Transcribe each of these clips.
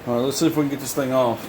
All right, let's see if we can get this thing off.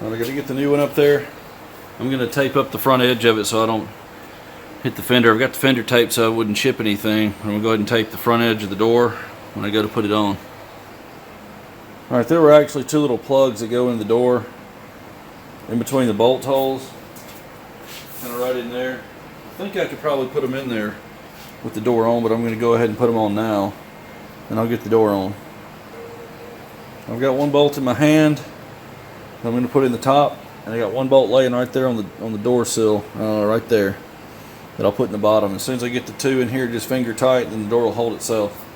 Well, I got to get the new one up there. I'm going to tape up the front edge of it so I don't hit the fender. I've got the fender taped so I wouldn't chip anything. I'm going to go ahead and tape the front edge of the door when I go to put it on. Alright, there were actually two little plugs that go in the door in between the bolt holes. Kind of right in there. I think I could probably put them in there with the door on, but I'm going to go ahead and put them on now. And I'll get the door on. I've got one bolt in my hand I'm going to put in the top, and I got one bolt laying right there on the door sill, right there, that I'll put in the bottom. As soon as I get the two in here, just finger tight, then the door will hold itself.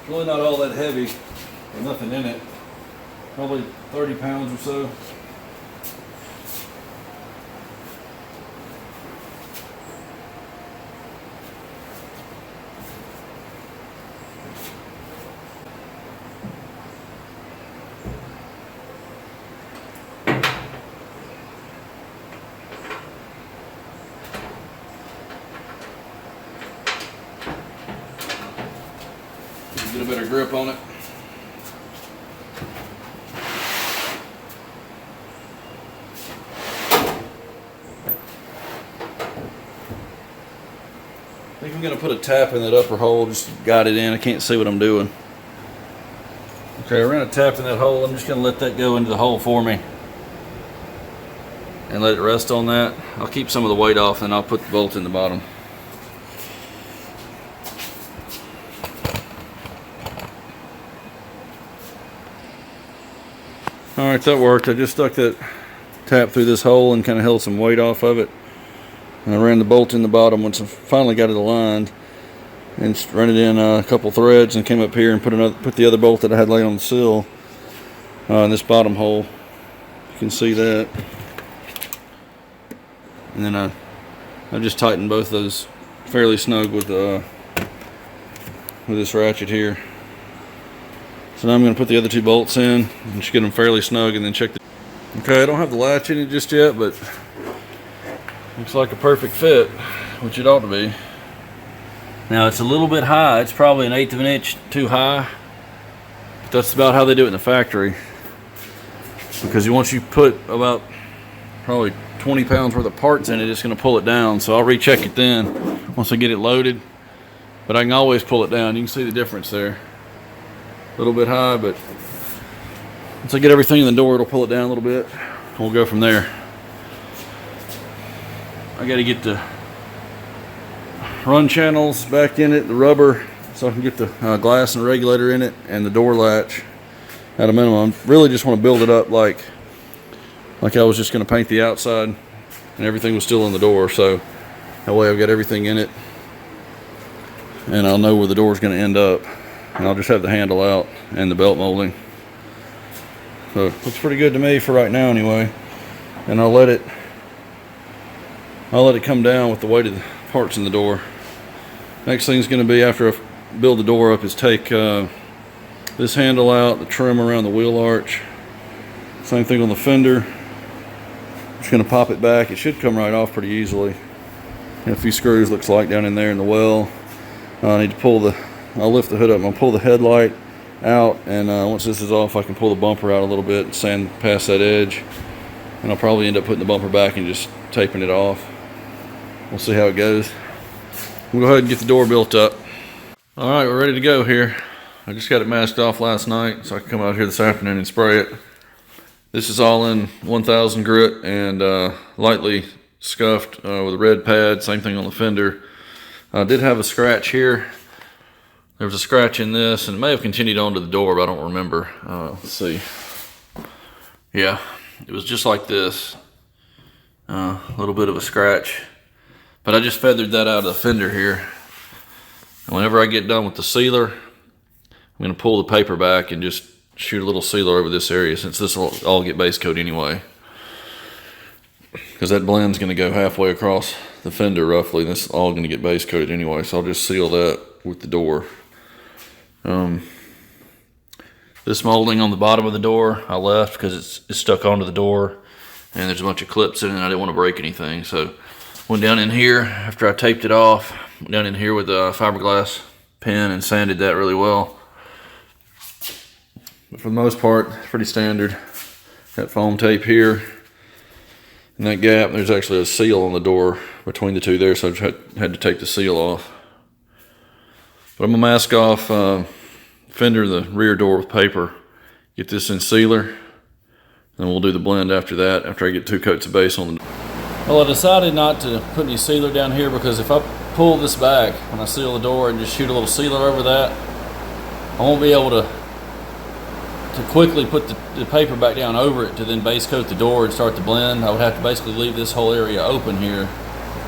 It's really not all that heavy, with nothing in it. Probably 30 pounds or so. Get a better grip on it. I think I'm going to put a tap in that upper hole, just guide it in. I can't see what I'm doing. Okay, I ran a tap in that hole. I'm just going to let that go into the hole for me and let it rest on that. I'll keep some of the weight off and I'll put the bolt in the bottom. Alright, that worked. I just stuck that tap through this hole and kind of held some weight off of it. And I ran the bolt in the bottom once I finally got it aligned, and just ran it in a couple threads and came up here and put the other bolt that I had laying on the sill in this bottom hole. You can see that. And then I just tightened both those fairly snug with this ratchet here. So now I'm going to put the other two bolts in and just get them fairly snug and then check the... Okay, I don't have the latch in it just yet, but looks like a perfect fit, which it ought to be. Now it's a little bit high. It's probably 1/8 of an inch too high. But that's about how they do it in the factory. Because once you put about probably 20 pounds worth of parts in it, it's going to pull it down. So I'll recheck it then once I get it loaded. But I can always pull it down. You can see the difference there. A little bit high, but once I get everything in the door, it'll pull it down a little bit. We'll go from there. I got to get the run channels back in it, the rubber, so I can get the glass and regulator in it, and the door latch at a minimum. Really just want to build it up like I was just going to paint the outside and everything was still in the door, so that way I've got everything in it and I'll know where the door is going to end up, and I'll just have the handle out and the belt molding. So it looks pretty good to me for right now anyway, and I'll let it come down with the weight of the parts in the door. Next thing's going to be, after I build the door up, is take this handle out, the trim around the wheel arch. Same thing on the fender. Just going to pop it back. It should come right off pretty easily. And a few screws, looks like, down in there in the well. I need to I'll lift the hood up and I'll pull the headlight out, and once this is off, I can pull the bumper out a little bit and sand past that edge. And I'll probably end up putting the bumper back and just taping it off. We'll see how it goes. We'll go ahead and get the door built up. Alright, we're ready to go here. I just got it masked off last night, so I can come out here this afternoon and spray it. This is all in 1000 grit and lightly scuffed with a red pad. Same thing on the fender. I did have a scratch here. There was a scratch in this, and it may have continued on to the door, but I don't remember. Let's see. Yeah, it was just like this. A little bit of a scratch, but I just feathered that out of the fender here. And whenever I get done with the sealer, I'm going to pull the paper back and just shoot a little sealer over this area, since this will all get base coat anyway. Because that blend's going to go halfway across the fender roughly. This is all going to get base coated anyway, so I'll just seal that with the door. This molding on the bottom of the door I left because it's stuck onto the door, and there's a bunch of clips in it and I didn't want to break anything. So went down in here after I taped it off, went down in here with a fiberglass pen and sanded that really well. But for the most part, it's pretty standard. Got foam tape here. In that gap, there's actually a seal on the door between the two there, so I just had to take the seal off. But I'm gonna mask off fender of the rear door with paper, get this in sealer, and we'll do the blend after that, after I get 2 coats of base on the door. Well, I decided not to put any sealer down here because if I pull this back when I seal the door and just shoot a little sealer over that, I won't be able to quickly put the paper back down over it to then base coat the door and start the blend. I would have to basically leave this whole area open here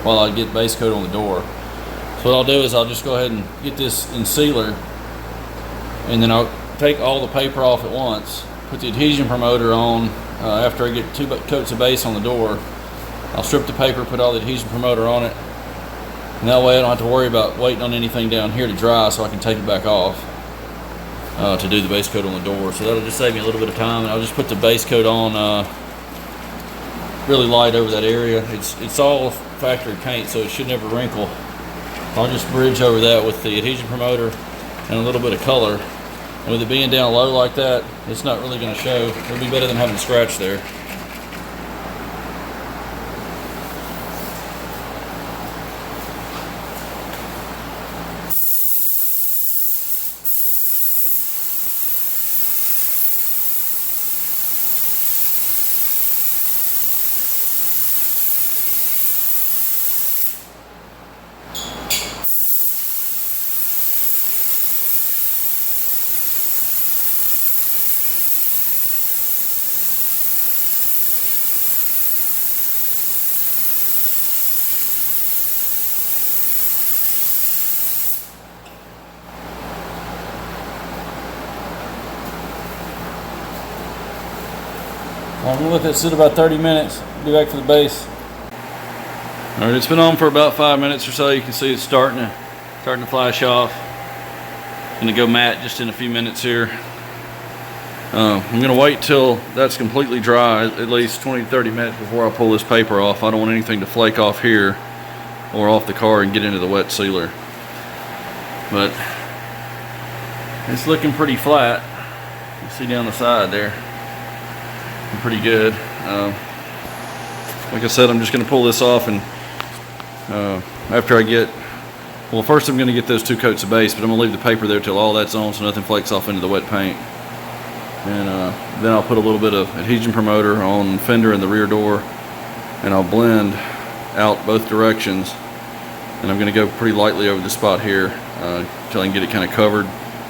while I get base coat on the door. So what I'll do is I'll just go ahead and get this in sealer, and then I'll take all the paper off at once, put the adhesion promoter on after I get 2 coats of base on the door. I'll strip the paper, put all the adhesion promoter on it, and that way I don't have to worry about waiting on anything down here to dry, so I can take it back off to do the base coat on the door. So that'll just save me a little bit of time, and I'll just put the base coat on really light over that area. It's all factory paint, so it should never wrinkle. I'll just bridge over that with the adhesion promoter and a little bit of color. And with it being down low like that, it's not really going to show. It'll be better than having a scratch there. I'm going to let that sit about 30 minutes, be back for the base. Alright, it's been on for about 5 minutes or so. You can see it's starting to flash off. I'm going to go matte just in a few minutes here. I'm going to wait till that's completely dry, at least 20 to 30 minutes before I pull this paper off. I don't want anything to flake off here or off the car and get into the wet sealer. But it's looking pretty flat. You see down the side there. Pretty good. Like I said, I'm just going to pull this off, and after I get, well, first I'm going to get those 2 coats of base, but I'm going to leave the paper there till all that's on so nothing flakes off into the wet paint. And then I'll put a little bit of adhesion promoter on the fender and the rear door, and I'll blend out both directions. And I'm going to go pretty lightly over the spot here until I can get it kind of covered.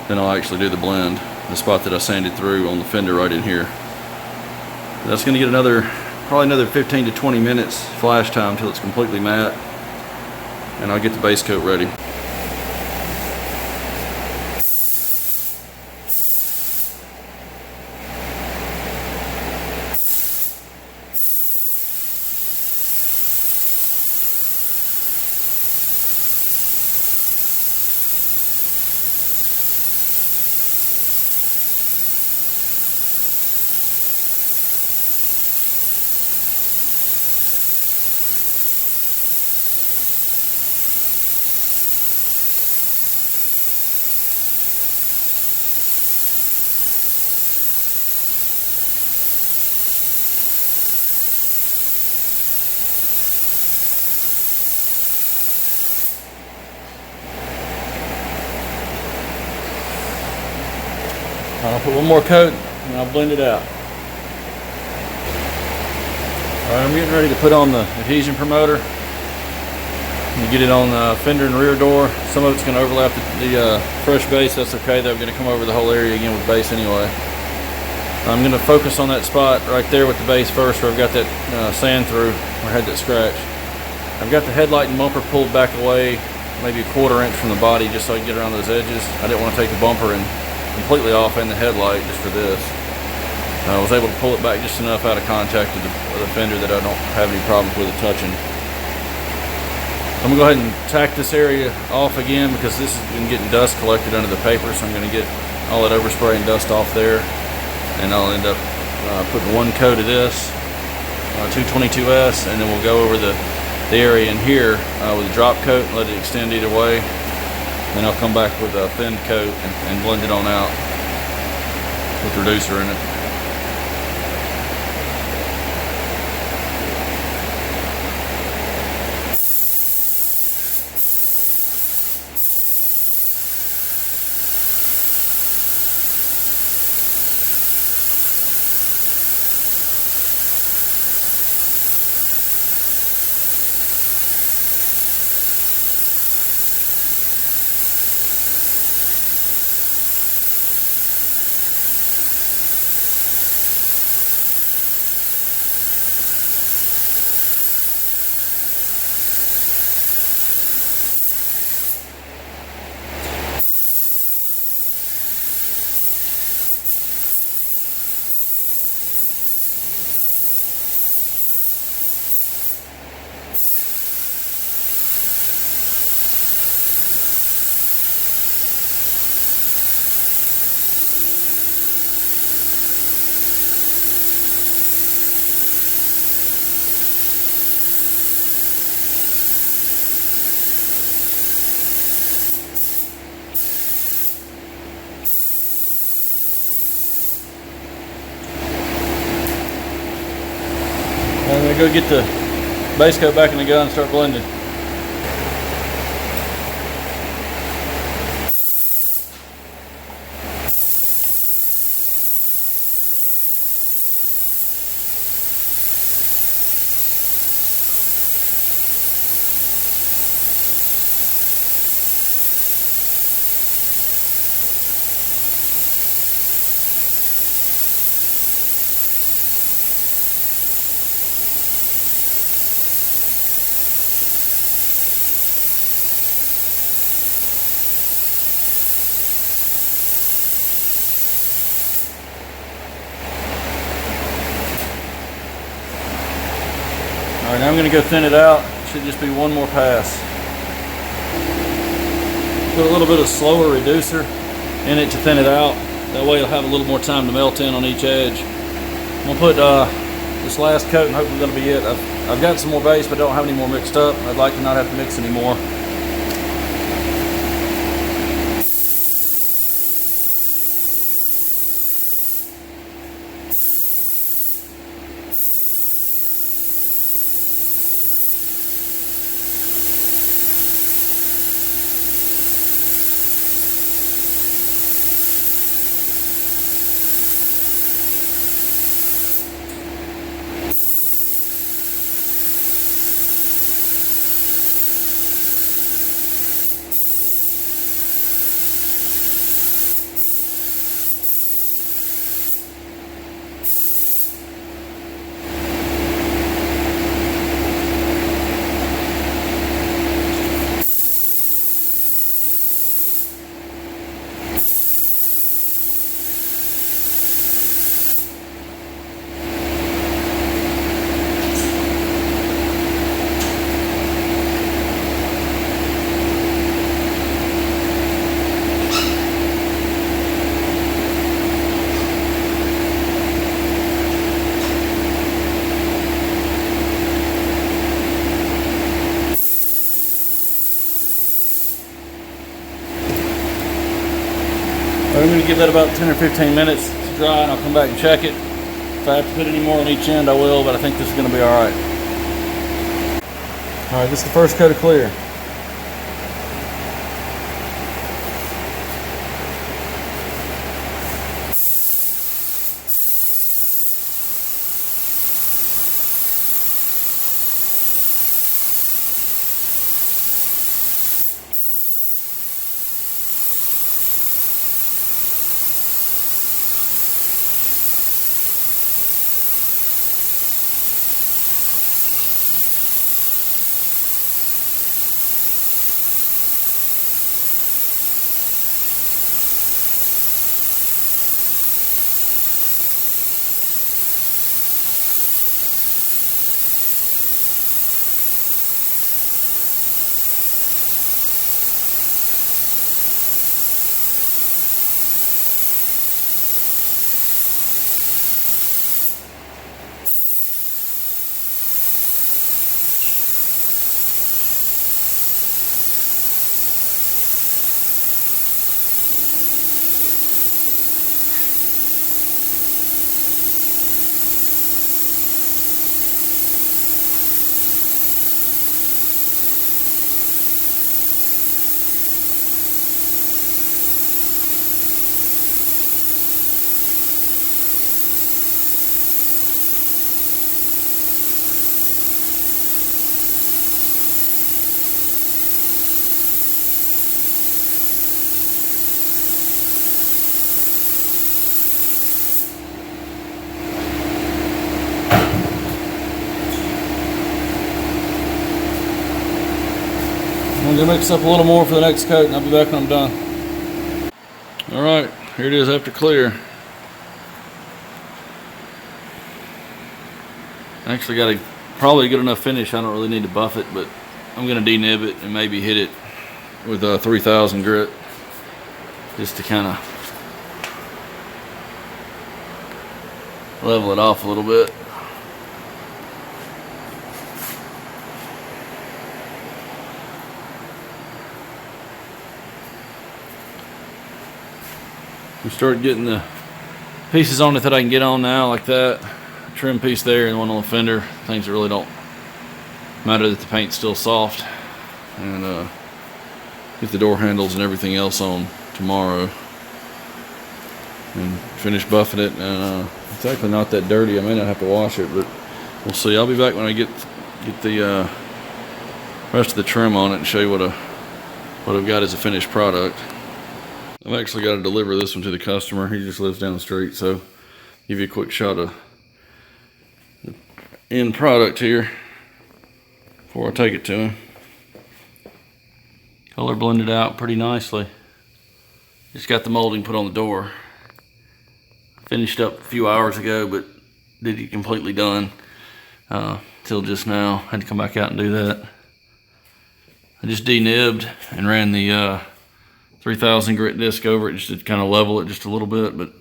Then I'll actually do the blend, the spot that I sanded through on the fender right in here. That's going to get probably another 15 to 20 minutes flash time until it's completely matte, and I'll get the base coat ready. I'll put one more coat and I'll blend it out. Alright, I'm getting ready to put on the adhesion promoter. You get it on the fender and rear door. Some of it's going to overlap the fresh base. That's okay though. I'm going to come over the whole area again with base anyway. I'm going to focus on that spot right there with the base first, where I've got that sand through, where I had that scratch. I've got the headlight and bumper pulled back away, maybe a 1/4 inch from the body, just so I can get around those edges. I didn't want to take the bumper and completely off and the headlight just for this. I was able to pull it back just enough out of contact with the fender that I don't have any problems with it touching. I'm going to go ahead and tack this area off again because this has been getting dust collected under the paper, so I'm going to get all that overspray and dust off there, and I'll end up putting one coat of this 222S, and then we'll go over the area in here with a drop coat and let it extend either way. Then I'll come back with a thin coat and blend it on out with reducer in it. I'm going to go get the base coat back in the gun and start blending. All right, now I'm going to go thin it out. Should just be one more pass. Put a little bit of slower reducer in it to thin it out. That way it'll have a little more time to melt in on each edge. I'm going to put this last coat and hopefully that'll be it. I've got some more base, but I don't have any more mixed up. I'd like to not have to mix anymore. I'm going to give that about 10 or 15 minutes to dry, and I'll come back and check it. If I have to put any more on each end, I will, but I think this is going to be all right. All right, this is the first coat of clear. gonna mix up a little more for the next coat and I'll be back when I'm done. All right, here it is after clear. Actually got a probably good enough finish. I don't really need to buff it, but I'm gonna denib it and maybe hit it with a 3000 grit just to kind of level it off a little bit. We started getting the pieces on it that I can get on now, like that trim piece there and one on the fender, things that really don't matter that the paint's still soft, and get the door handles and everything else on tomorrow and finish buffing it. And it's actually not that dirty. I may not have to wash it, but we'll see. I'll be back when I get the rest of the trim on it and show you what I've got as a finished product. I've actually got to deliver this one to the customer. He just lives down the street, so give you a quick shot of the end product here before I take it to him. Color blended out pretty nicely. Just got the molding put on the door. Finished up a few hours ago, but didn't get completely done till just now. Had to come back out and do that. I just denibbed and ran the 3000 grit disc over it just to kind of level it just a little bit, but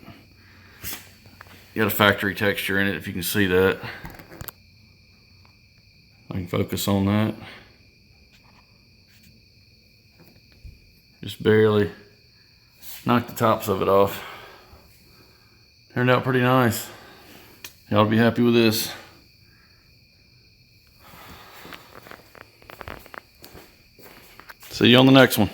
got a factory texture in it, if you can see that. I can focus on that. Just barely knocked the tops of it off. Turned out pretty nice. Y'all be happy with this. See you on the next one.